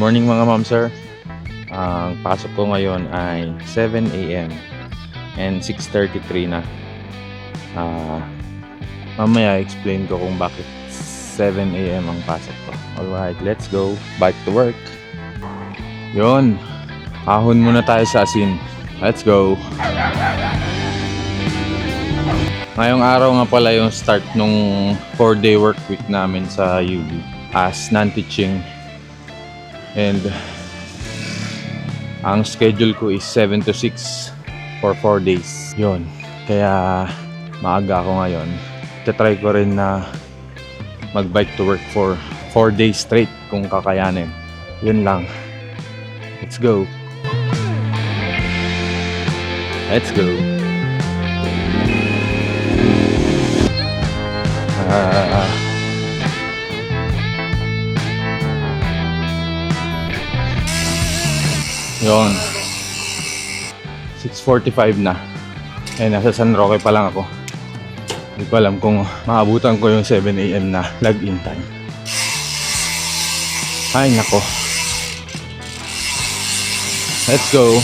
morning mga ma'am sir. Ang pasok ko ngayon ay 7 a.m. and 6:33 na. Mamaya explain ko kung bakit 7 a.m. ang pasok ko. Alright, let's go. Back to work. Yun. Ahon muna tayo sa asin. Let's go. Ngayong araw nga pala yung start nung 4-day work week namin sa UB as non-teaching. And ang schedule ko is 7 to 6 for 4 days. Yun. Kaya maaga ako ngayon. Tatry ko rin na mag-bike to work for 4 days straight kung kakayanin. Yun lang. Let's go. Let's go. Yun. 6:45 na. Eh, nasa San Roque pa lang ako. Hindi ko alam kung maabutan ko yung 7 a.m. na log-in time. Ay, nako. Let's go.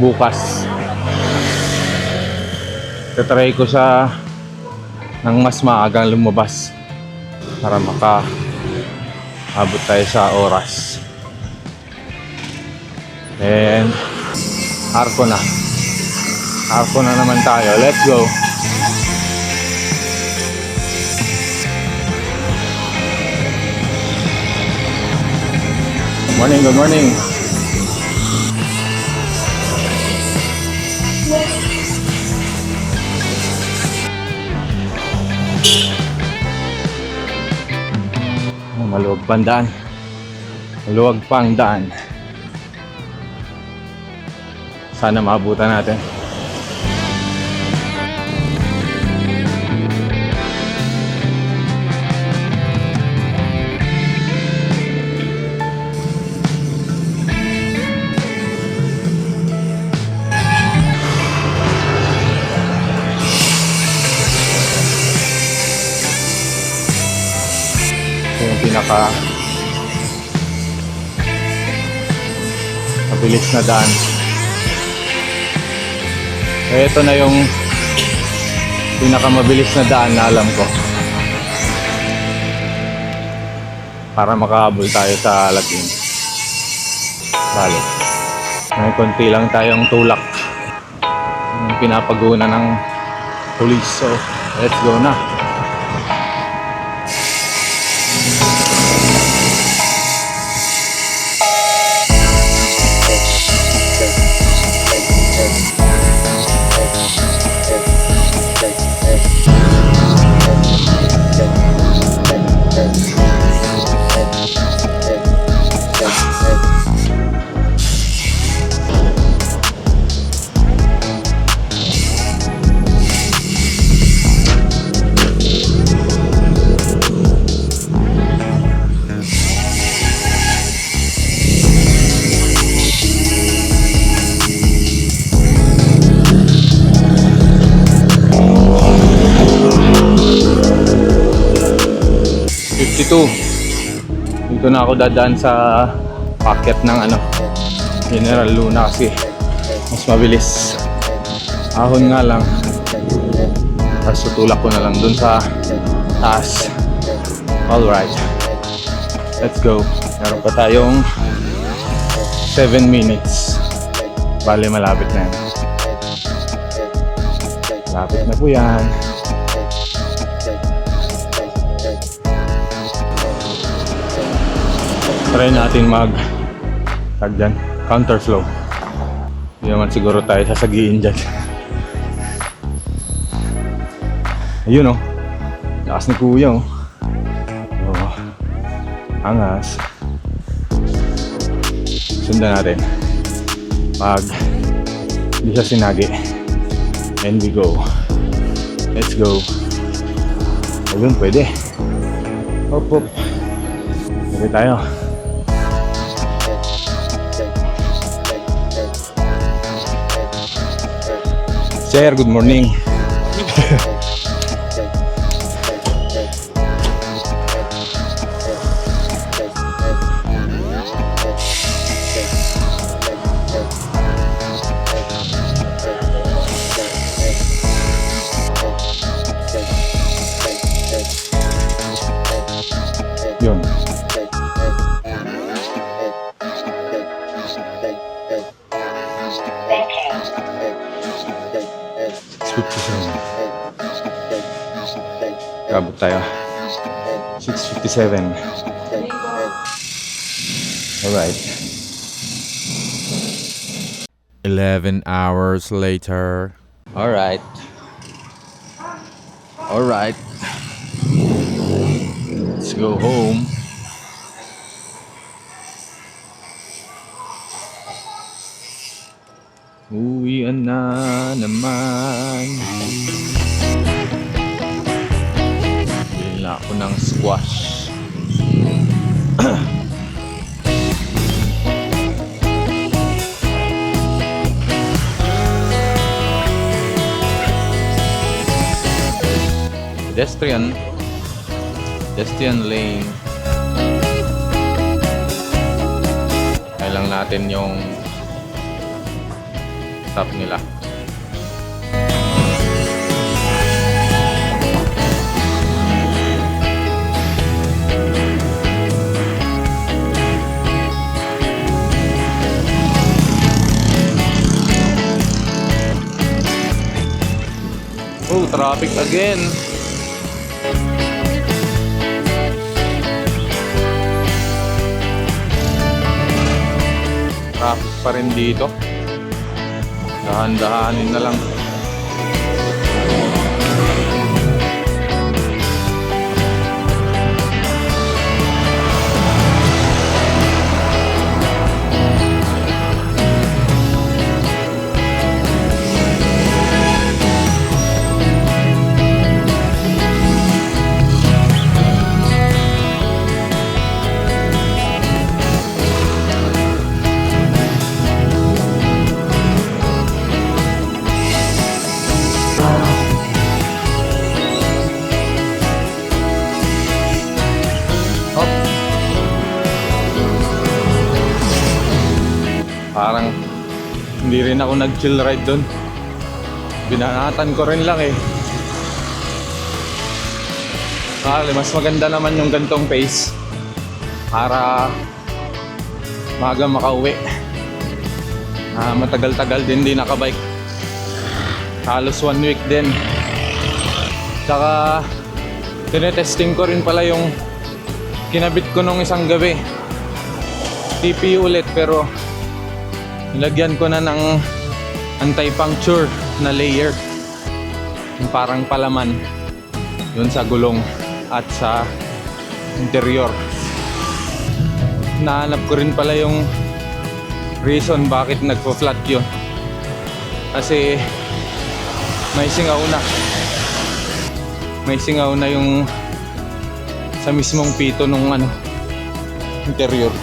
Bukas tatry ko sa ng mas maagang lumabas para makaabot tayo sa oras. And arko na naman tayo. Let's go. Good morning. Maluwag pang daan. Maluwag pang daan. Sana maabutan natin. Yung pinaka mabilis na daan. Ito na yung pinaka mabilis na daan na alam ko para makahabol tayo sa lagim. Bale, may konti lang tayong tulak yung pinapaguna ng police. So let's go na. Dito na ako dadaan sa packet ng General Luna kasi mas mabilis. Ahon nga lang, tapos tutulak ko na lang dun sa taas. Alright, let's go. Meron pa tayong 7 minutes. Bale, malapit na yan. Malapit na po yan. Try natin counterflow. Hindi naman siguro tayo sasagiin dyan. Ayun lakas ni kuya angas. Sundan natin pag hindi siya sinagi. And we go. Let's go. Ayun, pwede. Hop. Pwede tayo. Sir, good morning. 6:57. Kabot tayo. 6:57. Alright. 11 hours later. Alright. Alright. Let's go home. Uwian na naman. Bili na ako ng squash. Pedestrian lane. Kaya lang natin yung stop nila. Oh, traffic again. Traffic pa rin dito. Dahan-dahanin na lang. Parang hindi rin ako nag-chill ride doon. Binanatan ko rin lang eh. Mas maganda naman yung gantong pace para maaga makauwi. Matagal-tagal din di nakabike. Halos 1 week din. Tsaka tinetesting ko rin pala yung kinabit ko nung isang gabi. TPU ulit pero nilagyan ko na ng anti-puncture na layer. Yung parang palaman yun sa gulong at sa interior. Nahanap ko rin pala yung reason bakit nagpo-flat yun. Kasi may singaw na. May singaw na yung sa mismong pito nung interior.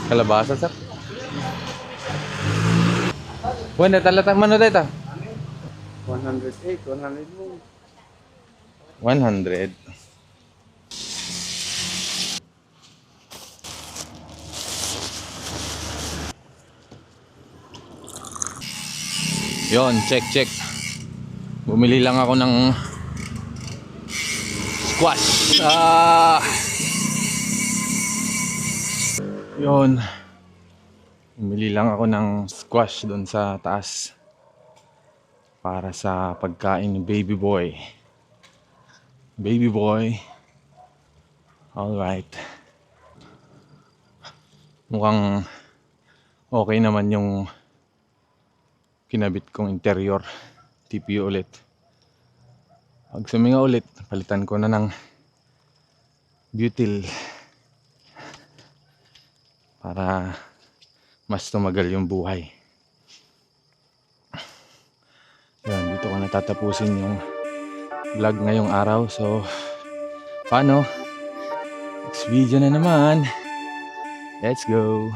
Kalabasa, sir. Bueno, talatang mano dito? 108, 100 mo. 100. Yon, check. Bumili lang ako ng squash. Yon. Bumili lang ako ng squash doon sa taas para sa pagkain ni baby boy. Baby boy. Alright. Mukhang okay naman yung kinabit kong interior. TPU ulit. Pag suminga ulit, palitan ko na ng butyl para mas tumagal yung buhay. Yan, dito ko natatapusin yung vlog ngayong araw. So, paano? Next video na naman. Let's go.